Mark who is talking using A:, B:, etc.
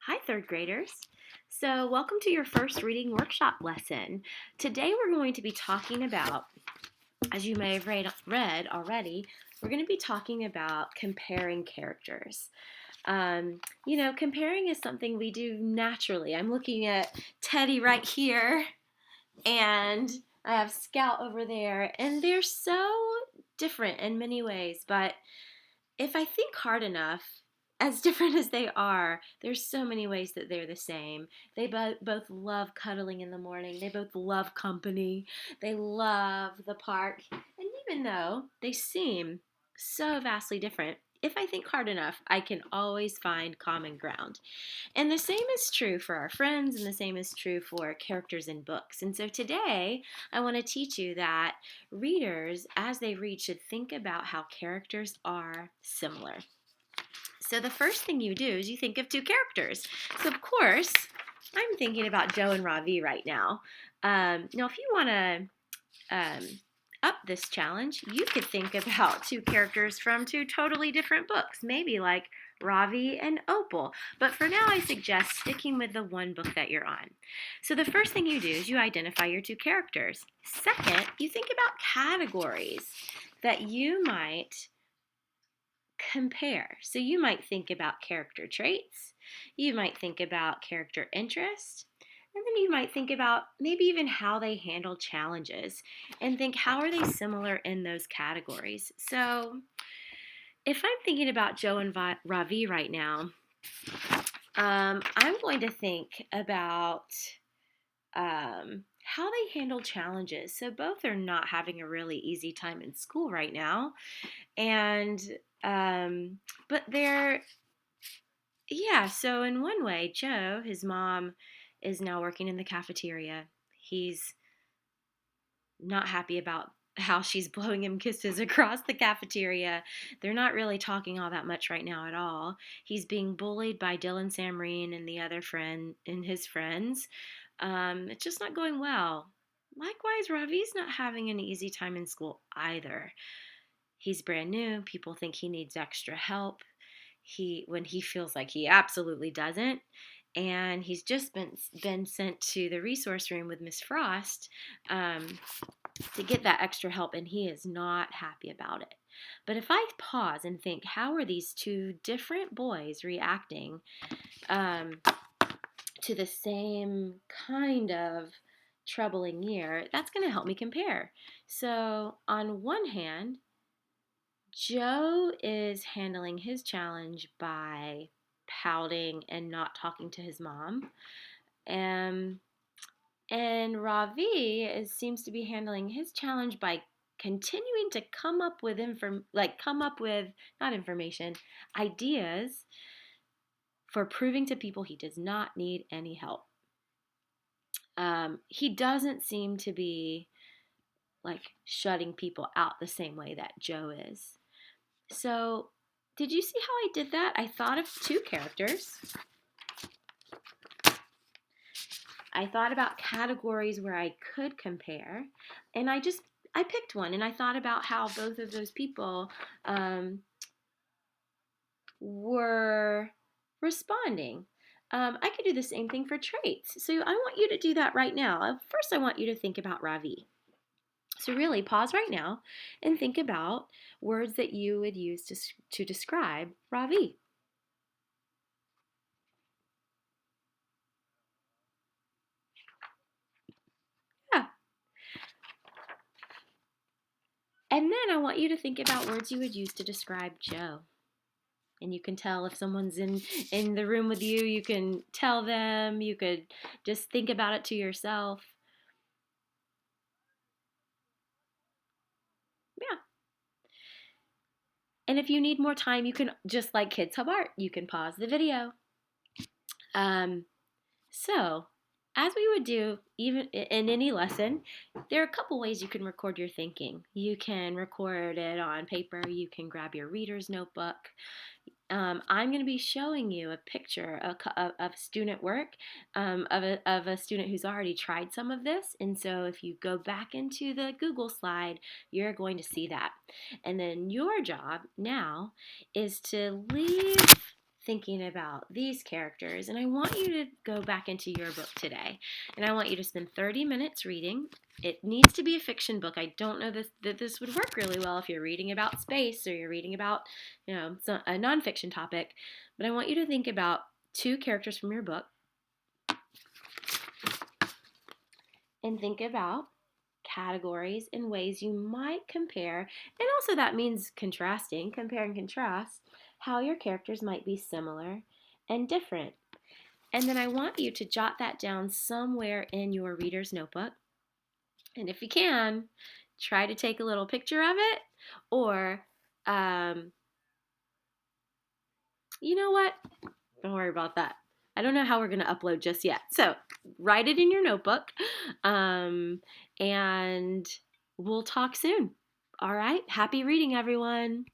A: Hi, third graders. So, welcome to your first reading workshop lesson. Today, we're going to be talking about, as you may have read already, we're going to be talking about comparing characters. Comparing is something we do naturally. I'm looking at Teddy right here, and I have Scout over there, and they're so different in many ways, but if I think hard enough, as different as they are, there's so many ways that they're the same. They both love cuddling in the morning. They both love company. They love the park. And even though they seem so vastly different, if I think hard enough, I can always find common ground. And the same is true for our friends, and the same is true for characters in books. And so today, I want to teach you that readers, as they read, should think about how characters are similar. So the first thing you do is you think of two characters. So, of course, I'm thinking about Joe and Ravi right now. Now, if you want to up this challenge, you could think about two characters from two totally different books, maybe like Ravi and Opal. But for now, I suggest sticking with the one book that you're on. So the first thing you do is you identify your two characters. Second, you think about categories that you might compare. So you might think about character traits, you might think about character interest, and then you might think about maybe even how they handle challenges and think how are they similar in those categories. So if I'm thinking about Joe and Ravi right now, I'm going to think about how they handle challenges. So both are not having a really easy time in school right now, and but they're yeah. So in one way, Joe, his mom, is now working in the cafeteria. He's not happy about how she's blowing him kisses across the cafeteria. They're not really talking all that much right now at all. He's being bullied by Dylan Samreen and the other friend and his friends. It's just not going well. Likewise, Ravi's not having an easy time in school either. He's brand new. People think he needs extra help. When he feels like he absolutely doesn't. And he's just been sent to the resource room with Miss Frost to get that extra help, and he is not happy about it. But if I pause and think, how are these two different boys reacting to the same kind of troubling year, that's going to help me compare. So, on one hand, Joe is handling his challenge by pouting and not talking to his mom. Um, and Ravi seems to be handling his challenge by continuing to come up with not information, ideas for proving to people he does not need any help. He doesn't seem to be like shutting people out the same way that Joe is. So, did you see how I did that? I thought of two characters. I thought about categories where I could compare, and I picked one, and I thought about how both of those people were responding. I could do the same thing for traits. So I want you to do that right now. First, I want you to think about Ravi. So really pause right now and think about words that you would use to describe Ravi. Yeah. And then I want you to think about words you would use to describe Joe. And you can tell if someone's in the room with you, you can tell them, you could just think about it to yourself. Yeah. And if you need more time, you can, just like Kids Hub Art, you can pause the video. So, as we would do even in any lesson, there are a couple ways you can record your thinking. You can record it on paper, you can grab your reader's notebook. I'm going to be showing you a picture of student work of a student who's already tried some of this. And so if you go back into the Google slide, you're going to see that. And then your job now is to leave thinking about these characters. And I want you to go back into your book today. And I want you to spend 30 minutes reading. It needs to be a fiction book. I don't know that this would work really well if you're reading about space or you're reading about, a nonfiction topic. But I want you to think about 2 characters from your book and think about categories and ways you might compare. And also that means contrasting, compare and contrast how your characters might be similar and different. And then I want you to jot that down somewhere in your reader's notebook. And if you can, try to take a little picture of it, or you know what? Don't worry about that. I don't know how we're going to upload just yet. So write it in your notebook, and we'll talk soon. All right. Happy reading, everyone.